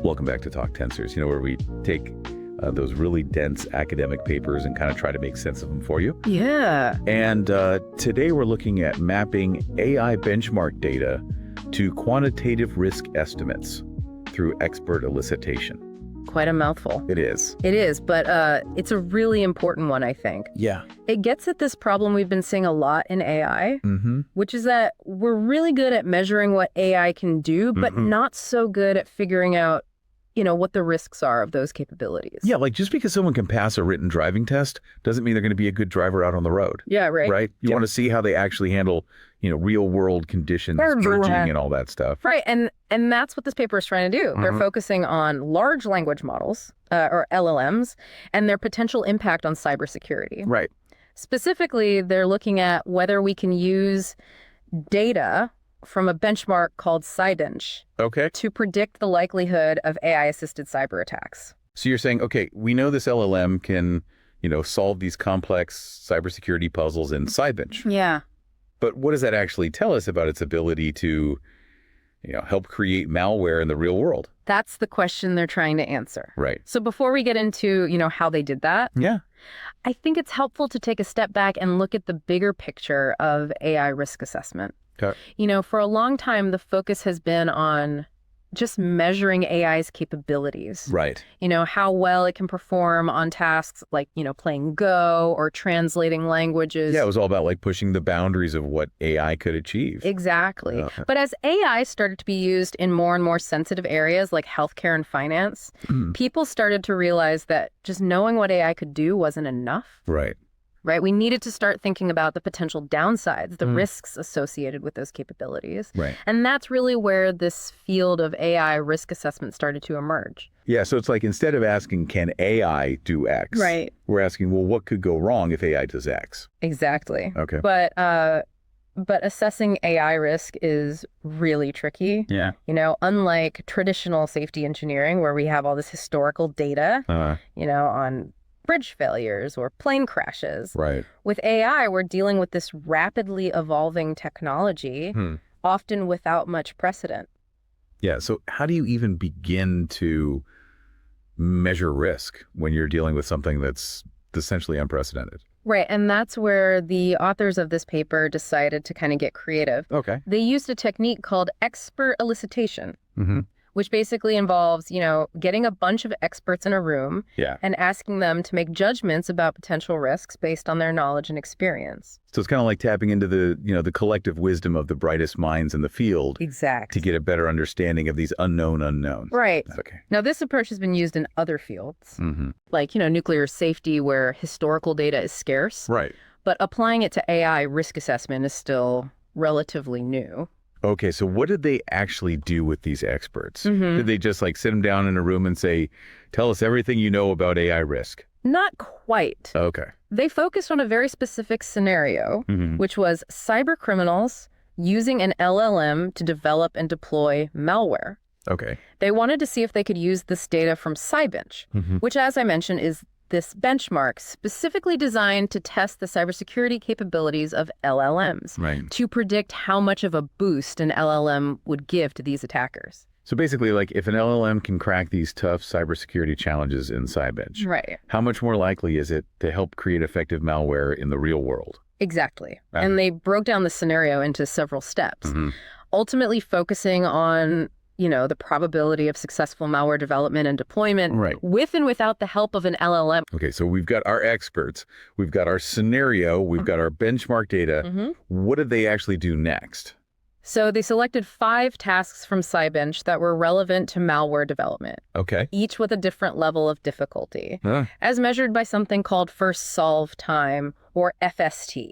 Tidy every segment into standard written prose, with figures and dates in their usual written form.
Welcome back to TalkTensors, where we take those really dense academic papers and kind of try to make sense of them for you. Yeah. And today we're looking at mapping AI benchmark data to quantitative risk estimates through expert elicitation. Quite a mouthful. It is. It is, but it's a really important one, I think. Yeah. It gets at this problem we've been seeing a lot in AI, which is that we're really good at measuring what AI can do, but not so good at figuring out what the risks are of those capabilities. Yeah, like just because someone can pass a written driving test doesn't mean they're going to be a good driver out on the road. Yeah, right. Right? You want to see how they actually handle, real world conditions, judging and all that stuff. Right, and that's what this paper is trying to do. They're focusing on large language models, or LLMs, and their potential impact on cybersecurity. Right. Specifically, they're looking at whether we can use data from a benchmark called Sidebench to predict the likelihood of AI-assisted cyber attacks. So you're saying, okay, we know this LLM can, solve these complex cybersecurity puzzles in Sidebench. Yeah. But what does that actually tell us about its ability to, help create malware in the real world? That's the question they're trying to answer. Right. So before we get into, how they did that, I think it's helpful to take a step back and look at the bigger picture of AI risk assessment. Okay. For a long time, the focus has been on just measuring AI's capabilities. Right. How well it can perform on tasks like, playing Go or translating languages. Yeah, it was all about like pushing the boundaries of what AI could achieve. Exactly. But as AI started to be used in more and more sensitive areas like healthcare and finance, people started to realize that just knowing what AI could do wasn't enough. Right. Right? We needed to start thinking about the potential downsides, the risks associated with those capabilities. Right. And that's really where this field of AI risk assessment started to emerge. Yeah, so it's like instead of asking, can AI do X? Right. We're asking, well, what could go wrong if AI does X? Exactly. Okay. But assessing AI risk is really tricky. Yeah. Unlike traditional safety engineering where we have all this historical data, on bridge failures or plane crashes. Right. With AI, we're dealing with this rapidly evolving technology, often without much precedent. Yeah. So how do you even begin to measure risk when you're dealing with something that's essentially unprecedented? Right. And that's where the authors of this paper decided to kind of get creative. Okay. They used a technique called expert elicitation. Which basically involves, getting a bunch of experts in a room and asking them to make judgments about potential risks based on their knowledge and experience. So it's kind of like tapping into the, the collective wisdom of the brightest minds in the field. Exactly. To get a better understanding of these unknown unknowns. Right. Okay. Now, this approach has been used in other fields, like, nuclear safety where historical data is scarce. Right. But applying it to AI risk assessment is still relatively new. Okay, so what did they actually do with these experts? Did they just like sit them down in a room and say, tell us everything you know about AI risk? Not quite. Okay. They focused on a very specific scenario, which was cyber criminals using an LLM to develop and deploy malware. Okay. They wanted to see if they could use this data from Sidebench, which, as I mentioned, is this benchmark specifically designed to test the cybersecurity capabilities of LLMs to predict how much of a boost an LLM would give to these attackers. So basically, like if an LLM can crack these tough cybersecurity challenges in Sidebench, how much more likely is it to help create effective malware in the real world? Exactly. And they broke down the scenario into several steps, ultimately focusing on the probability of successful malware development and deployment with and without the help of an LLM. Okay, so we've got our experts, we've got our scenario, we've got our benchmark data. What did they actually do next? So they selected 5 tasks from Sidebench that were relevant to malware development. Okay. Each with a different level of difficulty, as measured by something called first solve time, or FST.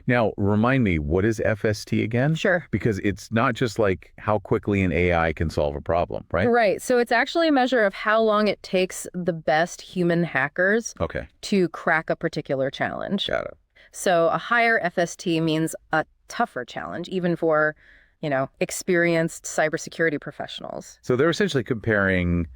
Now, remind me, what is FST again? Sure. Because it's not just like how quickly an AI can solve a problem, right? Right. So it's actually a measure of how long it takes the best human hackers to crack a particular challenge. Got it. So a higher FST means a tougher challenge, even for, experienced cybersecurity professionals. So they're essentially comparing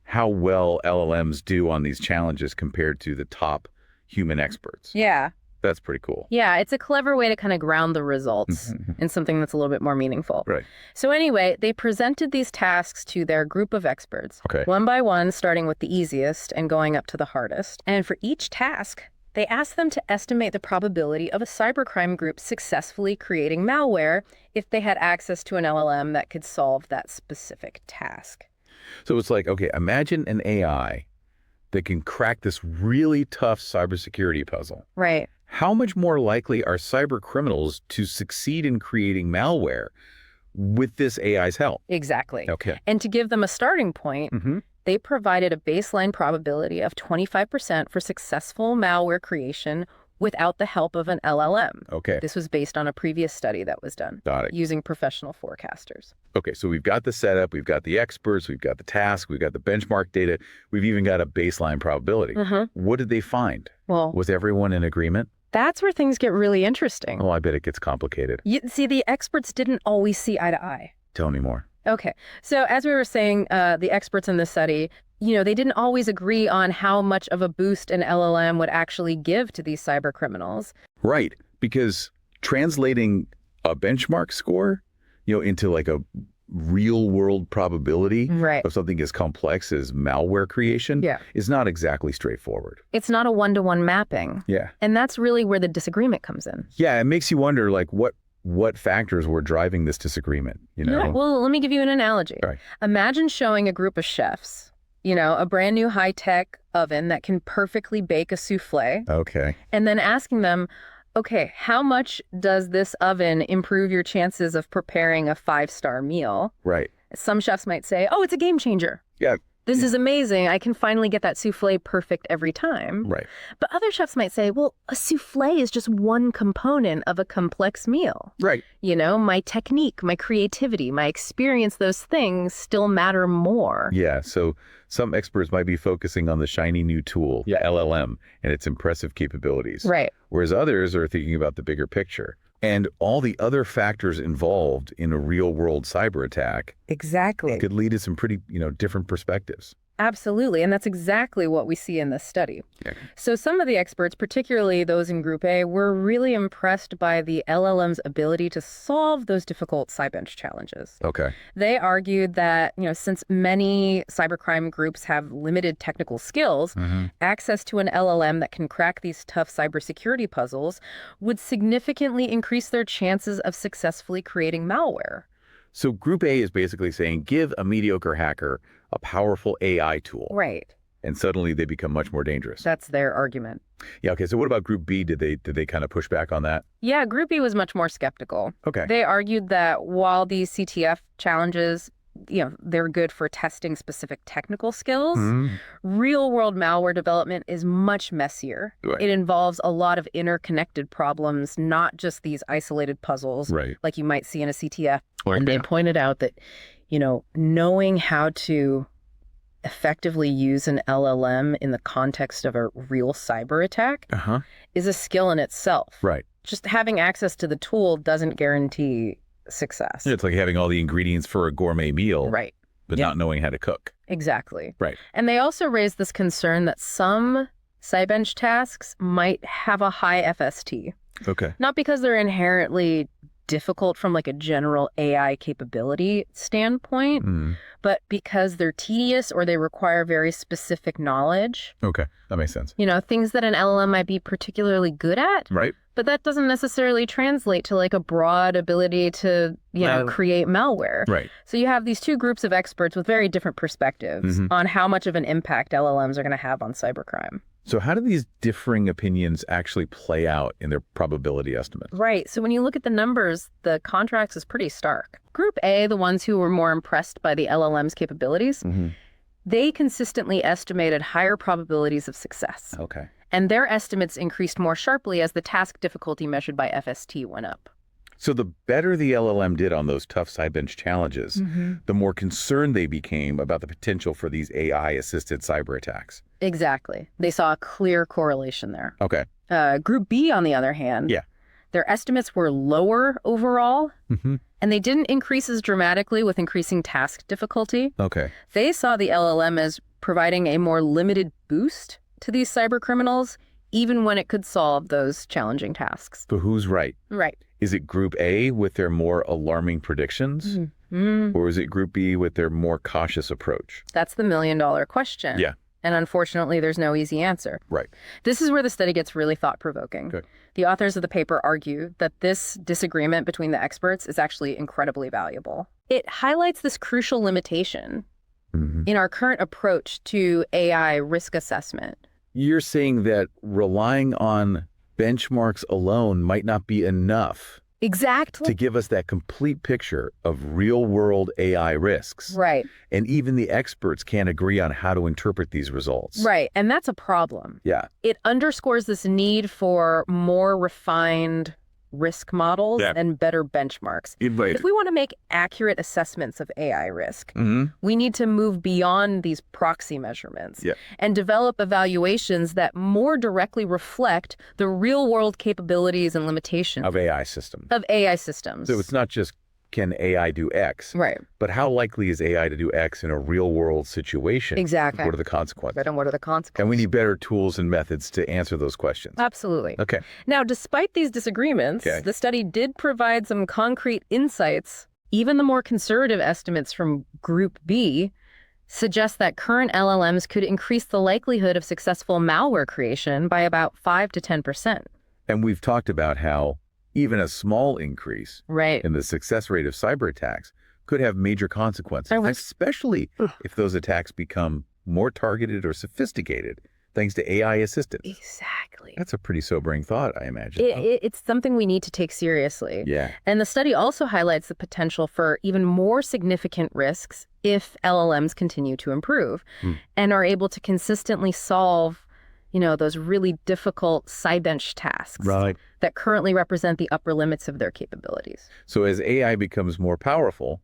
how well LLMs do on these challenges compared to the top human experts. Yeah. That's pretty cool. Yeah, it's a clever way to kind of ground the results in something that's a little bit more meaningful. Right. So anyway, they presented these tasks to their group of experts, Okay. one by one, starting with the easiest and going up to the hardest. And for each task, they asked them to estimate the probability of a cybercrime group successfully creating malware if they had access to an LLM that could solve that specific task. So it's like, okay, imagine an AI that can crack this really tough cybersecurity puzzle. Right. How much more likely are cyber criminals to succeed in creating malware with this AI's help? Exactly. Okay. And to give them a starting point, they provided a baseline probability of 25% for successful malware creation without the help of an LLM. Okay. This was based on a previous study that was done using professional forecasters. Okay, so we've got the setup, we've got the experts, we've got the task, we've got the benchmark data, we've even got a baseline probability. What did they find? Well, was everyone in agreement? That's where things get really interesting. Oh, I bet it gets complicated. See, the experts didn't always see eye to eye. Tell me more. Okay, so as we were saying, the experts in this study, they didn't always agree on how much of a boost an LLM would actually give to these cyber criminals. Right, because translating a benchmark score, into like a real world probability of something as complex as malware creation is not exactly straightforward. It's not a one-to-one mapping. Yeah. And that's really where the disagreement comes in. Yeah, it makes you wonder, like, what factors were driving this disagreement, Yeah, well, let me give you an analogy. Right. Imagine showing a group of chefs, a brand new high-tech oven that can perfectly bake a souffle. Okay. And then asking them, okay, how much does this oven improve your chances of preparing a 5-star meal? Right. Some chefs might say, oh, it's a game changer. Yeah. This is amazing. I can finally get that souffle perfect every time. Right. But other chefs might say, well, a souffle is just one component of a complex meal. Right. My technique, my creativity, my experience, those things still matter more. Yeah. So some experts might be focusing on the shiny new tool, LLM, and its impressive capabilities. Right. Whereas others are thinking about the bigger picture and all the other factors involved in a real world cyber attack. Exactly. Could lead to some pretty, different perspectives. Absolutely. And that's exactly what we see in this study. Yeah. So some of the experts, particularly those in Group A, were really impressed by the LLM's ability to solve those difficult Sidebench challenges. Okay. They argued that, since many cybercrime groups have limited technical skills, access to an LLM that can crack these tough cybersecurity puzzles would significantly increase their chances of successfully creating malware. So Group A is basically saying, give a mediocre hacker a powerful AI tool. Right. And suddenly they become much more dangerous. That's their argument. Yeah, okay. So what about Group B? Did they kind of push back on that? Yeah, Group B was much more skeptical. Okay. They argued that while these CTF challenges, they're good for testing specific technical skills, real-world malware development is much messier. Right. It involves a lot of interconnected problems, not just these isolated puzzles like you might see in a CTF. And they pointed out that, knowing how to effectively use an LLM in the context of a real cyber attack is a skill in itself. Right. Just having access to the tool doesn't guarantee success. It's like having all the ingredients for a gourmet meal, but not knowing how to cook. Exactly. Right. And they also raised this concern that some Sidebench tasks might have a high FST. Okay. Not because they're inherently difficult from like a general AI capability standpoint, but because they're tedious or they require very specific knowledge. Okay, that makes sense. Things that an LLM might be particularly good at. Right. But that doesn't necessarily translate to like a broad ability to, create malware. Right. So you have these two groups of experts with very different perspectives on how much of an impact LLMs are going to have on cybercrime. So how do these differing opinions actually play out in their probability estimates? Right. So when you look at the numbers, the contrast is pretty stark. Group A, the ones who were more impressed by the LLM's capabilities, they consistently estimated higher probabilities of success. Okay. And their estimates increased more sharply as the task difficulty measured by FST went up. So the better the LLM did on those tough Sidebench challenges, the more concerned they became about the potential for these AI-assisted cyber attacks. Exactly. They saw a clear correlation there. Okay. Group B, on the other hand, their estimates were lower overall, and they didn't increase as dramatically with increasing task difficulty. Okay. They saw the LLM as providing a more limited boost to these cyber criminals, even when it could solve those challenging tasks. So who's right? Right. Is it Group A with their more alarming predictions? Or is it Group B with their more cautious approach? That's the million-dollar question. Yeah. And unfortunately, there's no easy answer. Right. This is where the study gets really thought-provoking. Okay. The authors of the paper argue that this disagreement between the experts is actually incredibly valuable. It highlights this crucial limitation in our current approach to AI risk assessment. You're saying that relying on benchmarks alone might not be enough. Exactly. To give us that complete picture of real-world AI risks. Right. And even the experts can't agree on how to interpret these results. Right. And that's a problem. Yeah. It underscores this need for more refined risk models and better benchmarks. If we want to make accurate assessments of AI risk, we need to move beyond these proxy measurements and develop evaluations that more directly reflect the real-world capabilities and limitations of AI systems. So it's not just, can AI do X? Right. But how likely is AI to do X in a real-world situation? Exactly. What are the consequences? And what are the consequences? And we need better tools and methods to answer those questions. Absolutely. Okay. Now, despite these disagreements, the study did provide some concrete insights. Even the more conservative estimates from Group B suggest that current LLMs could increase the likelihood of successful malware creation by about 5 to 10%. And we've talked about how even a small increase in the success rate of cyber attacks could have major consequences, especially if those attacks become more targeted or sophisticated thanks to AI assistance. Exactly. That's a pretty sobering thought, I imagine. It's something we need to take seriously. Yeah. And the study also highlights the potential for even more significant risks if LLMs continue to improve and are able to consistently solve those really difficult Sidebench tasks that currently represent the upper limits of their capabilities. So as AI becomes more powerful,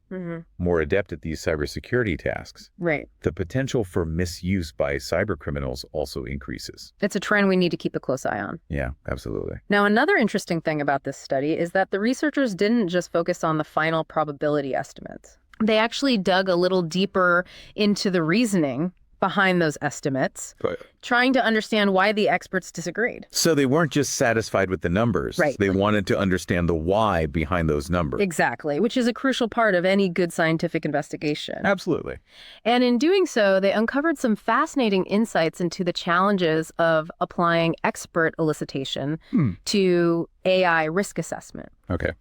more adept at these cybersecurity tasks, the potential for misuse by cybercriminals also increases. It's a trend we need to keep a close eye on. Yeah, absolutely. Now, another interesting thing about this study is that the researchers didn't just focus on the final probability estimates. They actually dug a little deeper into the reasoning behind those estimates, trying to understand why the experts disagreed. So they weren't just satisfied with the numbers. They wanted to understand the why behind those numbers. Exactly, which is a crucial part of any good scientific investigation. Absolutely. And in doing so, they uncovered some fascinating insights into the challenges of applying expert elicitation to AI risk assessment. Okay.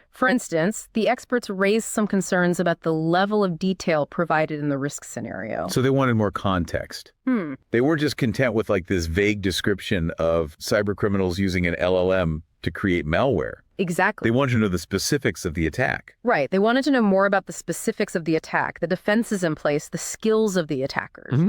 For instance, the experts raised some concerns about the level of detail provided in the risk scenario. So they wanted more context. They weren't just content with this vague description of cyber criminals using an LLM to create malware. Exactly. They wanted to know the specifics of the attack. Right. They wanted to know more about the specifics of the attack, the defenses in place, the skills of the attackers.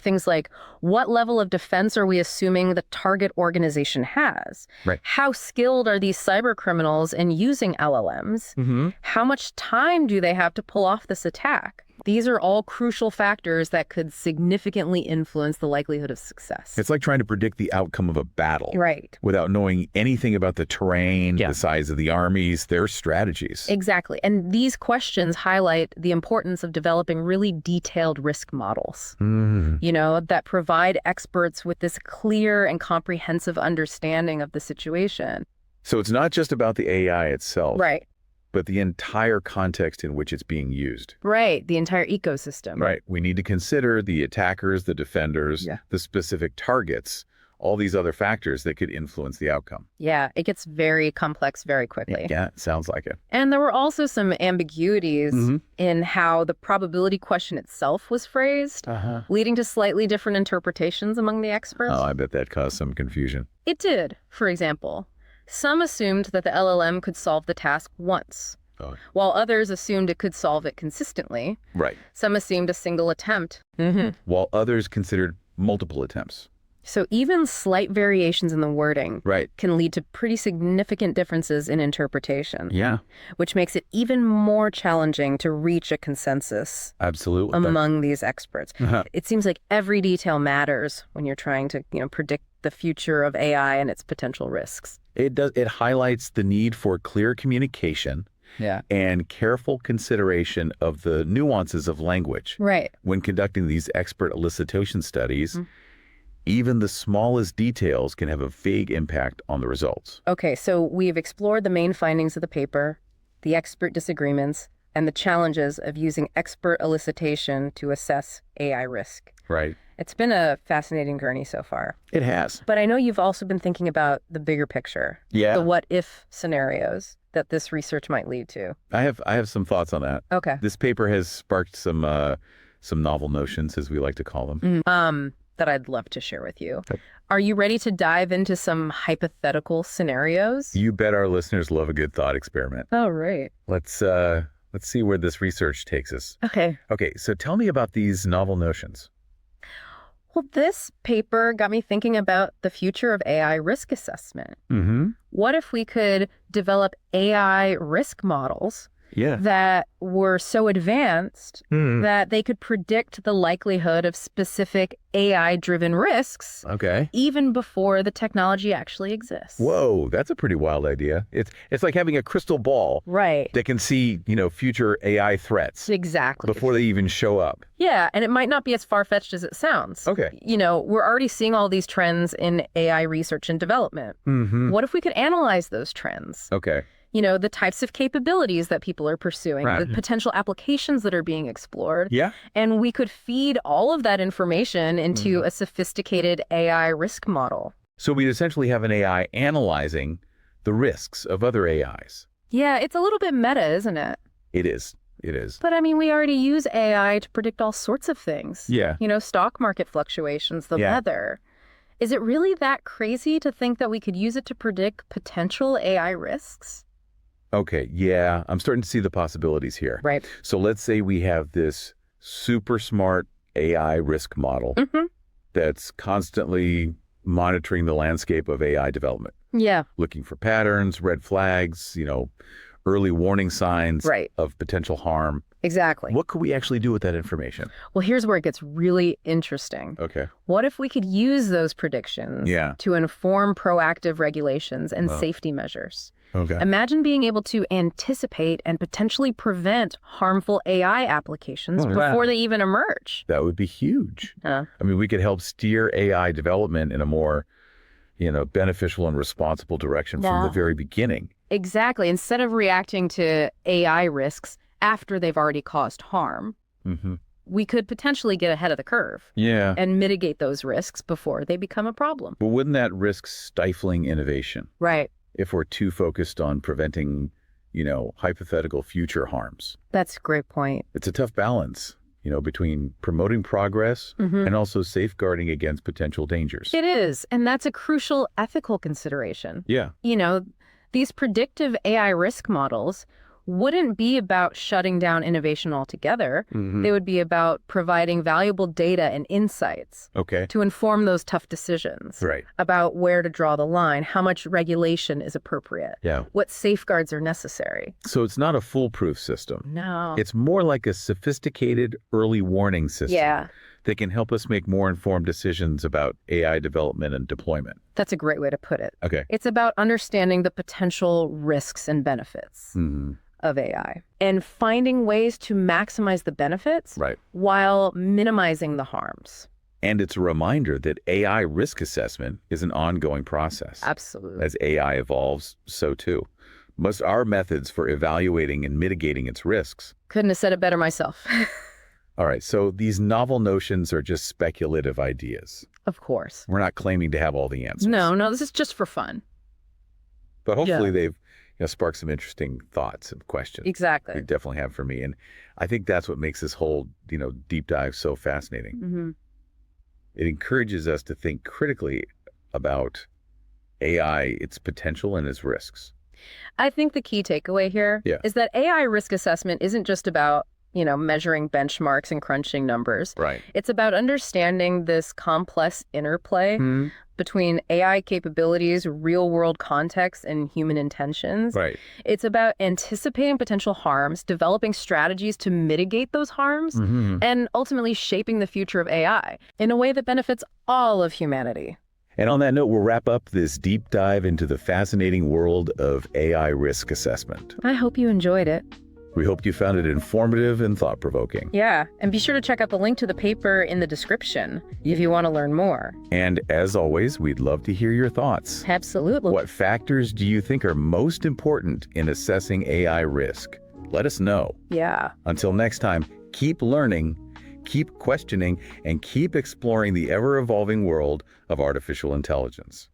Things like, what level of defense are we assuming the target organization has? How skilled are these cyber criminals in using LLMs? How much time do they have to pull off this attack? These are all crucial factors that could significantly influence the likelihood of success. It's like trying to predict the outcome of a battle. Without knowing anything about the terrain, the size of the armies, their strategies. Exactly. And these questions highlight the importance of developing really detailed risk models, that provide experts with this clear and comprehensive understanding of the situation. So it's not just about the AI itself. But the entire context in which it's being used. The entire ecosystem. We need to consider the attackers, the defenders, the specific targets, all these other factors that could influence the outcome. Yeah, it gets very complex very quickly. Yeah, it sounds like it. And there were also some ambiguities in how the probability question itself was phrased, leading to slightly different interpretations among the experts. Oh, I bet that caused some confusion. It did. For example, some assumed that the LLM could solve the task once, while others assumed it could solve it consistently. Some assumed a single attempt. While others considered multiple attempts. So even slight variations in the wording can lead to pretty significant differences in interpretation. Which makes it even more challenging to reach a consensus among these experts. It seems like every detail matters when you're trying to predict the future of AI and its potential risks. It highlights the need for clear communication and careful consideration of the nuances of language when conducting these expert elicitation studies Even the smallest details can have a vague impact on the results. Okay, so we've explored the main findings of the paper, the expert disagreements, and the challenges of using expert elicitation to assess AI risk. Right. It's been a fascinating journey so far. It has. But I know you've also been thinking about the bigger picture. Yeah. The what-if scenarios that this research might lead to. I have some thoughts on that. Okay. This paper has sparked some novel notions, as we like to call them. That I'd love to share with you. Okay. Are you ready to dive into some hypothetical scenarios? You bet our listeners love a good thought experiment. Oh, right. Let's see where this research takes us. Okay. Okay, so tell me about these novel notions. Well, this paper got me thinking about the future of AI risk assessment. What if we could develop AI risk models that were so advanced that they could predict the likelihood of specific AI-driven risks even before the technology actually exists? Whoa, that's a pretty wild idea. It's like having a crystal ball that can see, future AI threats before they even show up. Yeah, and it might not be as far-fetched as it sounds. Okay. We're already seeing all these trends in AI research and development. What if we could analyze those trends? Okay. The types of capabilities that people are pursuing, the potential applications that are being explored. Yeah. And we could feed all of that information into a sophisticated AI risk model. So we'd essentially have an AI analyzing the risks of other AIs. Yeah, it's a little bit meta, isn't it? It is. It is. But I mean, we already use AI to predict all sorts of things. Yeah. Stock market fluctuations, the weather. Is it really that crazy to think that we could use it to predict potential AI risks? Okay, yeah, I'm starting to see the possibilities here. Right. So let's say we have this super smart AI risk model that's constantly monitoring the landscape of AI development. Yeah. Looking for patterns, red flags, early warning signs of potential harm. Exactly. What could we actually do with that information? Well, here's where it gets really interesting. Okay. What if we could use those predictions to inform proactive regulations and safety measures? Okay. Imagine being able to anticipate and potentially prevent harmful AI applications before they even emerge. That would be huge. I mean, we could help steer AI development in a more, beneficial and responsible direction from the very beginning. Exactly. Instead of reacting to AI risks after they've already caused harm, we could potentially get ahead of the curve and mitigate those risks before they become a problem. But wouldn't that risk stifling innovation? Right. If we're too focused on preventing, hypothetical future harms. That's a great point. It's a tough balance, between promoting progress and also safeguarding against potential dangers. It is. And that's a crucial ethical consideration. Yeah. These predictive AI risk models wouldn't be about shutting down innovation altogether. They would be about providing valuable data and insights to inform those tough decisions about where to draw the line, how much regulation is appropriate, what safeguards are necessary. So it's not a foolproof system. No. It's more like a sophisticated early warning system that can help us make more informed decisions about AI development and deployment. That's a great way to put it. Okay. It's about understanding the potential risks and benefits of AI and finding ways to maximize the benefits while minimizing the harms. And it's a reminder that AI risk assessment is an ongoing process. Absolutely. As AI evolves, so too must our methods for evaluating and mitigating its risks. Couldn't have said it better myself. All right, so these novel notions are just speculative ideas. Of course. We're not claiming to have all the answers. No, this is just for fun. But hopefully they've sparked some interesting thoughts and questions. Exactly. They definitely have for me. And I think that's what makes this whole, deep dive so fascinating. It encourages us to think critically about AI, its potential and its risks. I think the key takeaway here is that AI risk assessment isn't just about measuring benchmarks and crunching numbers. Right. It's about understanding this complex interplay between AI capabilities, real-world context, and human intentions. Right. It's about anticipating potential harms, developing strategies to mitigate those harms, and ultimately shaping the future of AI in a way that benefits all of humanity. And on that note, we'll wrap up this deep dive into the fascinating world of AI risk assessment. I hope you enjoyed it. We hope you found it informative and thought-provoking. Yeah, and be sure to check out the link to the paper in the description if you want to learn more. And as always, we'd love to hear your thoughts. Absolutely. What factors do you think are most important in assessing AI risk? Let us know. Yeah. Until next time, keep learning, keep questioning, and keep exploring the ever-evolving world of artificial intelligence.